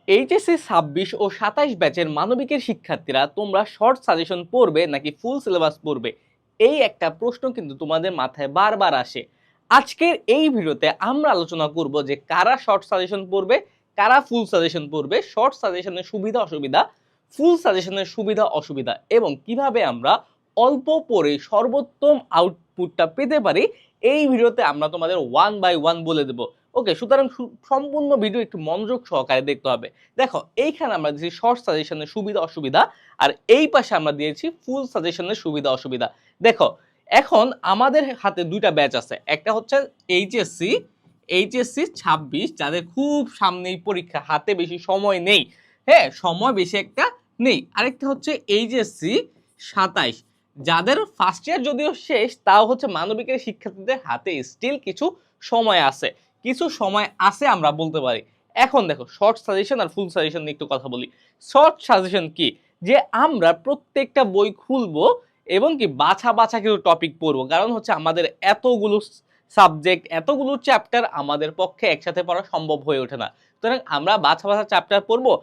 HSC ২৬ ও ২৭ ব্যাচের মানবিকের শিক্ষার্থীরা তোমরা শর্ট সাজেশন পড়বে নাকি ফুল সিলেবাস পড়বে, এই একটা প্রশ্ন কিন্তু তোমাদের মাথায় বারবার আসে। আজকের এই ভিডিওতে আমরা আলোচনা করব যে কারা শর্ট সাজেশন পড়বে, কারা ফুল সাজেশন পড়বে, শর্ট সাজেশনের সুবিধা অসুবিধা, ফুল সাজেশনের সুবিধা অসুবিধা এবং কিভাবে আমরা অল্প পড়ে সর্বোত্তম আউটপুটটা পেতে পারি। এই ভিডিওতে আমরা তোমাদের ওয়ান বাই ওয়ান বলে দেব। ওকে, সুতরাং সম্পূর্ণ ভিডিও একটু মনোযোগ সহকারে দেখতে হবে। দেখো, এইখানে আমরা দিয়েছি শর্ট সাজেশনের সুবিধা অসুবিধা, আর এই পাশে আমরা দিয়েছি ফুল সাজেশনের সুবিধা অসুবিধা। দেখো, এখন আমাদের হাতে দুইটা ব্যাচ আছে, একটা হচ্ছে এইচএসসি ২৬, যাদের খুব সামনেই পরীক্ষা, হাতে বেশি সময় নেই, হ্যাঁ সময় বেশি একটা নেই। আরেকটা হচ্ছে এইচএসসি ২৭, যাদের ফার্স্ট ইয়ার যদিও শেষ, তাও হচ্ছে মানবিকের শিক্ষার্থীদের হাতে স্টিল কিছু সময় আছে, আমরা বলতে পারি। এখন দেখো, শর্ট সাজেশন আর ফুল সাজেশন নিয়ে একটু কথা বলি। শর্ট সাজেশন কি, যে আমরা প্রত্যেকটা বই খুলবো এবং কি বাছা বাছা কিছু টপিক পড়বো, কারণ হচ্ছে আমাদের এতগুলো সাবজেক্ট, এতগুলো চ্যাপ্টার আমাদের পক্ষে একসাথে পড়া সম্ভব হয়ে ওঠে না। সুতরাং আমরা বাছা বাছা চ্যাপ্টার পড়বো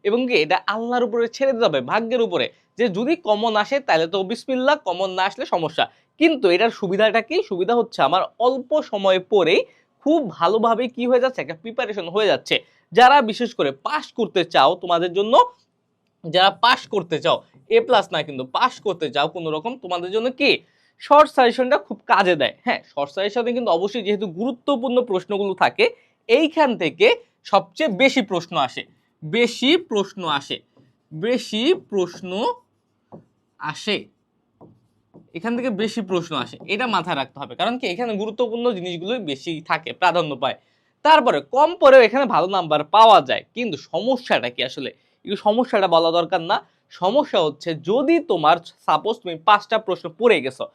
এবং কি এটা আল্লাহর উপরে ছেড়ে দিতে হবে, ভাগ্যের উপরে, যে যদি কমন আসে তাহলে তো বিসমিল্লাহ, কমন না আসলে সমস্যা। কিন্তু এটার সুবিধাটা কি, সুবিধা হচ্ছে আমার অল্প সময় পরেই খুব ভালোভাবে কি হয়ে যাচ্ছে, একটা প্রিপারেশন হয়ে যাচ্ছে। যারা বিশেষ করে পাস করতে চাও, তোমাদের জন্য, যারা পাস করতে চাও, এ প্লাস না কিন্তু পাস করতে চাও কোনো রকম, তোমাদের জন্য কি শর্ট সাজেশনটা খুব কাজে দেয়। হ্যাঁ, শর্ট সাজেশনে কিন্তু অবশ্যই যেহেতু গুরুত্বপূর্ণ প্রশ্নগুলো থাকে, এইখান থেকে সবচেয়ে বেশি প্রশ্ন আসে, বেশি প্রশ্ন আসে, বেশি প্রশ্ন আসে, এখান থেকে বেশি প্রশ্ন আসে, এটা মাথায় রাখতে হবে। কারণ কি, এখানে গুরুত্বপূর্ণ জিনিসগুলোই বেশি থাকে, প্রাধান্য পায়। তারপরে কম পরেও এখানে ভালো নাম্বার পাওয়া যায়, কিন্তু সমস্যাটা কি আসলে, এই সমস্যাটা বলা দরকার না। সমস্যা হচ্ছে যদি তোমার সাপোজ তুমি 5টা প্রশ্ন পড়ে গেছো,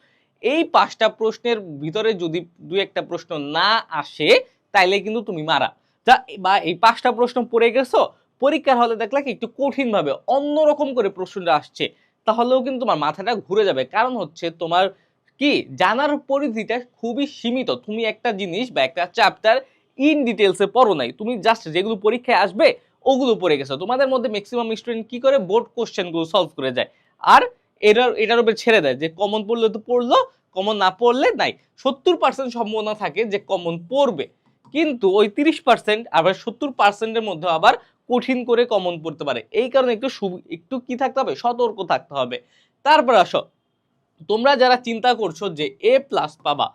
এই 5টা প্রশ্নের ভিতরে যদি দুই একটা প্রশ্ন না আসে, তাইলে কিন্তু তুমি মারা যা। বা এই 5টা প্রশ্ন পড়ে গেছো, পরীক্ষার হলে দেখলা কি একটু কঠিন ভাবে অন্যরকম করে প্রশ্নটা আসছে, তাহলেও কিন্তু তোমার মাথাটা ঘুরে যাবে। কারণ হচ্ছে তোমার কি জানার পরিধিটা খুবই সীমিত, তুমি একটা জিনিস বা একটা চ্যাপ্টার ইন ডিটেলসে পড়ো নাই, তুমি জাস্ট যেগুলো পরীক্ষায় আসবে ওগুলো পড়ে গেছো। তোমাদের মধ্যে ম্যাক্সিমাম স্টুডেন্ট কি করে, বোর্ড কোশ্চেন গুলো সলভ করে যায়, আর এটার উপর ছেড়ে দেয় যে কমন পড়লে তো পড়লো, কমন না পড়লে নাই। 70% সম্ভাবনা থাকে যে কমন পড়বে, কিন্তু ওই 30% আবার 70%-এর মধ্যে আবার কঠিন করে কমন পড়তে পারে। এই কারণে একটু কি থাকতে হবে, সতর্ক থাকতে হবে। তারপর আসো, তোমরা যারা চিন্তা করছো যে এ প্লাস পাবা,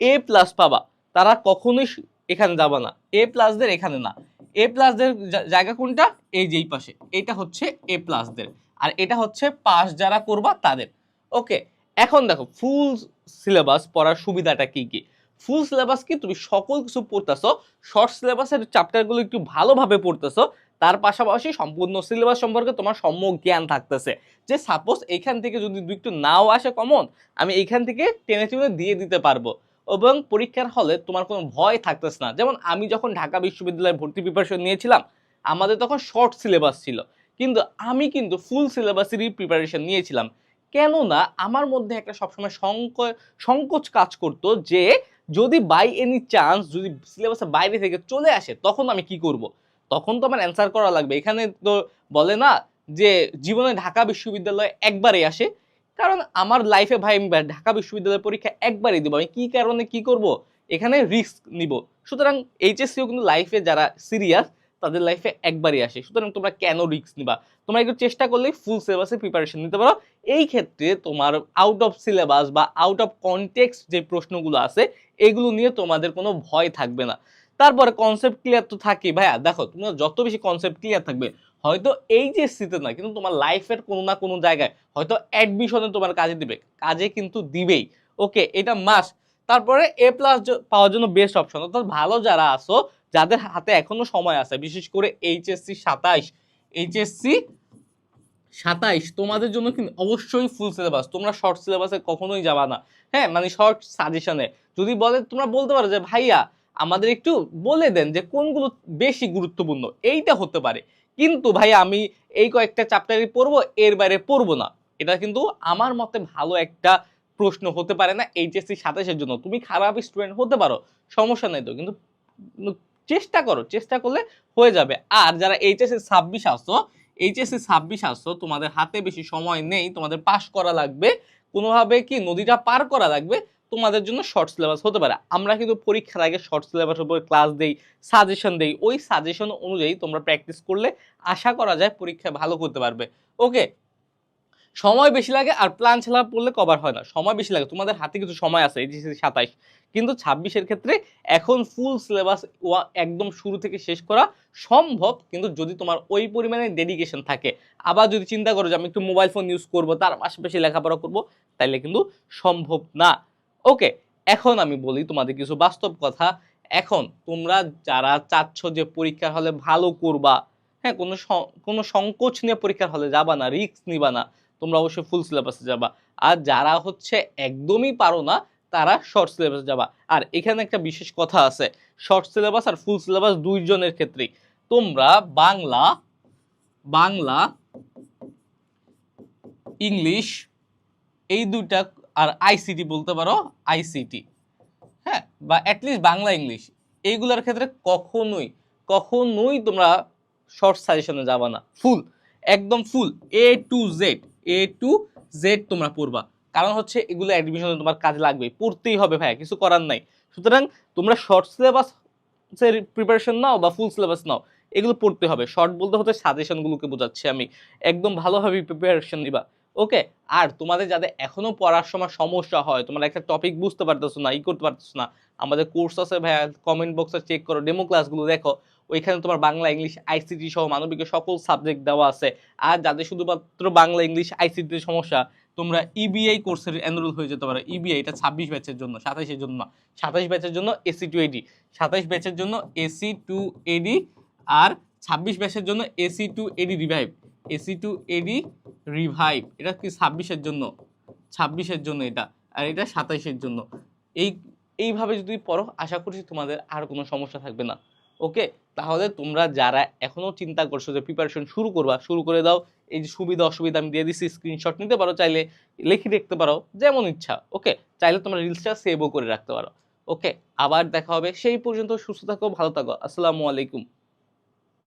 এ প্লাস পাবা, তারা কখনোই এখানে যাবা না, এ প্লাসদের এখানে না। এ প্লাসদের জায়গা কোনটা, এই যে এই পাশে, এটা হচ্ছে এ প্লাসদের, আর এটা হচ্ছে পাস যারা করবা তাদের। ওকে, এখন দেখো ফুল সিলেবাস পড়ার সুবিধাটা কি কি। ফুল সিলেবাস কি, তুমি সকল কিছু পড়তেছো, শর্ট সিলেবাসের চ্যাপ্টারগুলো একটু ভালোভাবে পড়তেছো, তার পাশাপাশি সম্পূর্ণ সিলেবাস সম্পর্কে তোমার সম্যক জ্ঞান থাকতেছে। যে সাপোজ এইখান থেকে যদি একটু নাও আসে কমন, আমি এইখান থেকে টেনে টেনে দিয়ে দিতে পারবো, এবং পরীক্ষার হলে তোমার কোনো ভয় থাকতেছে না। যেমন আমি যখন ঢাকা বিশ্ববিদ্যালয়ে ভর্তি প্রিপারেশন নিয়েছিলাম, আমাদের তখন শর্ট সিলেবাস ছিল, কিন্তু আমি কিন্তু ফুল সিলেবাসেরই প্রিপারেশন নিয়েছিলাম। কেননা আমার মধ্যে একটা সবসময় সংকোচ কাজ করতো যে যদি বাই এনি চান্স যদি সিলেবাসের বাইরে থেকে চলে আসে, তখন আমি কি করব। তখন তো আমার অ্যান্সার করা লাগবে। এখানে তো বলে না যে জীবনে ঢাকা বিশ্ববিদ্যালয় একবারই আসে, কারণ আমার লাইফে ভাই আমি ঢাকা বিশ্ববিদ্যালয়ের পরীক্ষা একবারই দেবো, আমি কি কারণে কি করব, এখানে রিস্ক নিব। সুতরাং এইচএসসিও কিন্তু লাইফে যারা সিরিয়াস, তাদের লাইফে একবারই আসে। সুতরাং তোমরা কেন রিস্ক নিবা, তোমরা একটু চেষ্টা করলেই ফুল সিলেবাসে প্রিপারেশন নিতে পারো। এই ক্ষেত্রে তোমার আউট অফ সিলেবাস বা আউট অফ কনটেক্সট যে প্রশ্নগুলো আছে, এগুলো নিয়ে তোমাদের কোনো ভয় থাকবে না। তারপরে কনসেপ্ট ক্লিয়ার তো থাকি ভাইয়া। দেখো, তোমার যত বেশি কনসেপ্ট ক্লিয়ার থাকবে, হয়তো এইচএসসিতে না কিন্তু তোমার লাইফের কোনো না কোনো জায়গায় হয়তো অ্যাডমিশনে তোমার কাজে দিবে, কাজে কিন্তু দিবেই। ওকে, এটা মাস্ট। তারপরে এ প্লাস পাওয়ার জন্য বেস্ট অপশন, অর্থাৎ ভালো যারা আসো, যাদের হাতে এখনো সময় আছে, বিশেষ করে এইচএসসি 27 তোমাদের জন্য কিন্তু অবশ্যই ফুল সিলেবাস, তোমরা শর্ট সিলেবাসে কখনোই যাবা না। হ্যাঁ, মানে শর্ট সাজেশনে যদি বলে, তোমরা বলতে পারো যে ভাইয়া আমাদের একটু বলে দেন যে কোনগুলো বেশি গুরুত্বপূর্ণ, এইটা হতে পারে। কিন্তু ভাইয়া আমি এই কয়েকটা চ্যাপ্টারই পড়বো, এর বাইরে পড়বো না, এটা কিন্তু আমার মতে ভালো একটা প্রশ্ন হতে পারে না এইচএসসি 27-এর জন্য। তুমি খারাপ স্টুডেন্ট হতে পারো, সমস্যা নাই তো, কিন্তু চেষ্টা করো, চেষ্টা করলে হয়ে যাবে। আর যারা এইচএসসি 26 আসছো, এইচএসসি 26 আসছো, তোমাদের হাতে বেশি সময় নেই, তোমাদের পাস করা লাগবে, কোনোভাবে কি নদীটা পার করা লাগবে, তোমাদের জন্য শর্ট সিলেবাস হতে পারে। আমরা কিন্তু পরীক্ষার আগে শর্ট সিলেবাসের উপর ক্লাস দেই, সাজেশন দেই, ওই সাজেশন অনুযায়ী তোমরা প্র্যাকটিস করলে আশা করা যায় পরীক্ষায় ভালো করতে পারবে। ওকে, সময় বেশি লাগে আর প্ল্যান ছাড়া পড়লে কভার হয় না, সময় বেশি লাগে, তোমাদের হাতে কিছু সময় আছে এইচএসসি 27, কিন্তু 26-এর ক্ষেত্রে এখন ফুল সিলেবাস একদম শুরু থেকে শেষ করা সম্ভব, কিন্তু যদি তোমার ওই পরিমাণে ডেডিকেশন থাকে। আবার যদি চিন্তা করো যে আমি একটু মোবাইল ফোন ইউজ করবো, তার পাশাপাশি লেখাপড়া করবো, তাইলে কিন্তু সম্ভব না। ওকে, এখন আমি বলি তোমাদের কিছু বাস্তব কথা। এখন তোমরা যারা চাচ্ছ যে পরীক্ষার হলে ভালো করবা, হ্যাঁ, কোনো সংকোচ নিয়ে পরীক্ষার হলে যাবা না, রিস্ক নিবা না, তোমরা অবশ্যই ফুল সিলেবাসে যাবা। আর যারা হচ্ছে একদমই পারো না, তারা শর্ট সিলেবাসে যাবা। আর এখানে একটা বিশেষ কথা আছে, শর্ট সিলেবাস আর ফুল সিলেবাস দুইজনের ক্ষেত্রেই তোমরা বাংলা, বাংলা, ইংলিশ, এই দুইটা, আর আইসিটি বলতে পারো, আইসিটি, হ্যাঁ, বা অ্যাটলিস্ট বাংলা ইংলিশ, এইগুলোর ক্ষেত্রে কখনোই কখনোই তোমরা শর্ট সাজেশনে যাবা না, ফুল, একদম ফুল A to Z তোমরা পড়বা। কারণ হচ্ছে এগুলো অ্যাডমিশনে তোমার কাজে লাগবে, পড়তেই হবে ভাইয়া, কিছু করার নাই। সুতরাং তোমরা শর্ট সিলেবাস প্রিপারেশন নাও বা ফুল সিলেবাস নাও, এগুলো পড়তে হবে। শর্ট বলতে হচ্ছে সাজেশনগুলোকে বোঝাচ্ছি আমি, একদম ভালোভাবে প্রিপারেশন নিবা। ওকে, আর তোমাদের যাদের এখনো পড়ার সময় সমস্যা হয়, তোমরা একটা টপিক বুঝতে পারতেছো না, করতে পারতেছো না, আমাদের কোর্স আছে ভাইয়া, কমেন্ট বক্সে চেক করো, ডেমো ক্লাসগুলো দেখো, ওইখানে তোমার বাংলা ইংলিশ আইসিটি সহ মানবিকের সকল সাবজেক্ট দেওয়া আছে। আর যাদের শুধুমাত্র বাংলা ইংলিশ আইসিটির সমস্যা, তোমরা ইবিআই কোর্সের এনরোল হয়ে যেতে পারো। ইবিআই এটা 26 ব্যাচের জন্য, 27-এর জন্য না, 27 ব্যাচের জন্য এসি টু এডি, 27 ব্যাচের জন্য এসি টু এডি, আর 26 ব্যাচের জন্য এসি টু এডি রিভাইভ, এসি টু এডি রিভাইভ, এটা কি 26-এর জন্য, 26-এর জন্য এটা, আর এটা 27-এর জন্য। এইভাবে যদি পড়ো, আশা করছি তোমাদের আর কোনো সমস্যা থাকবে না। ওকে, তাহলে তোমরা যারা এখনো চিন্তা করছো যে প্রিপারেশন শুরু করবা, শুরু করে দাও। এই যে সুবিধা অসুবিধা আমি দিয়ে দিচ্ছি, স্ক্রিনশট নিতে পারো, চাইলে লিখে রাখতে পারো, যেমন ইচ্ছা। ওকে, চাইলে তোমরা রিলসটা সেভও করে রাখতে পারো। ওকে, আবার দেখা হবে, সেই পর্যন্ত সুস্থ থাকো, ভালো থাকো, আসসালামু আলাইকুম।